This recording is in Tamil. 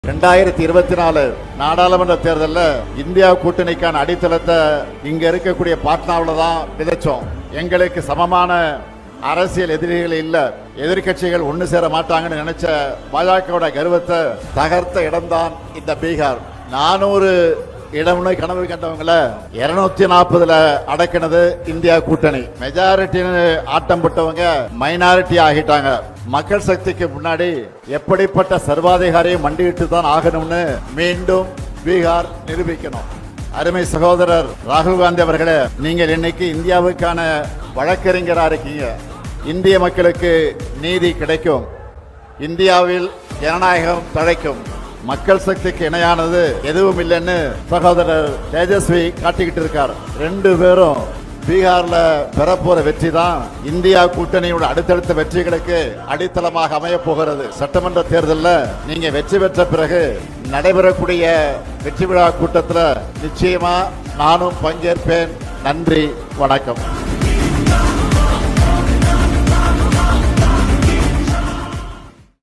2024 நாடாளுமன்ற தேர்தலில் இந்தியா கூட்டணிக்கான அடித்தளத்தை இங்க இருக்கக்கூடிய பாட்னாவில் தான் விதைச்சோம். எங்களுக்கு சமமான அரசியல் எதிரிகள் இல்ல, எதிர்கட்சிகள் ஒண்ணு சேர மாட்டாங்கன்னு நினைச்ச பாஜகவோட கர்வத்தை தகர்த்த இடம்தான் இந்த பீகார். 400 இடம்னு கனவு கண்டவங்கள 240 அடக்கினது இந்தியா கூட்டணி. மெஜாரிட்டின்னு ஆட்டம் போட்டவங்க மைனாரிட்டி ஆகிட்டாங்க. மக்கள் சக்திக்கு முன்னாடி எப்படிப்பட்ட சர்வாதிகாரியை மண்டியிட்டு தான் ஆகணும்னு மீண்டும் பீகார் நிரூபிக்கணும். அருமை சகோதரர் ராகுல் காந்தி அவர்களே, நீங்கள் இன்னைக்கு இந்தியாவுக்கான வழக்கறிஞரா இருக்கீங்க. இந்திய மக்களுக்கு நீதி கிடைக்கும், இந்தியாவில் ஜனநாயகம் தழைக்கும். மக்கள் சக்திக்கு இணையானது எதுவும் இல்லைன்னு சகோதரர் தேஜஸ்வி காட்டிக்கிட்டு இருக்கார். 2 பேரும் பீகார்ல பெறப்போற வெற்றி தான் இந்தியா கூட்டணியோட அடுத்தடுத்த வெற்றிகளுக்கு அடித்தளமாக அமைய போகிறது. சட்டமன்ற தேர்தலில் நீங்க வெற்றி பெற்ற பிறகு நடைபெறக்கூடிய வெற்றி விழா கூட்டத்தில் நிச்சயமா நானும் பங்கேற்பேன். நன்றி, வணக்கம்.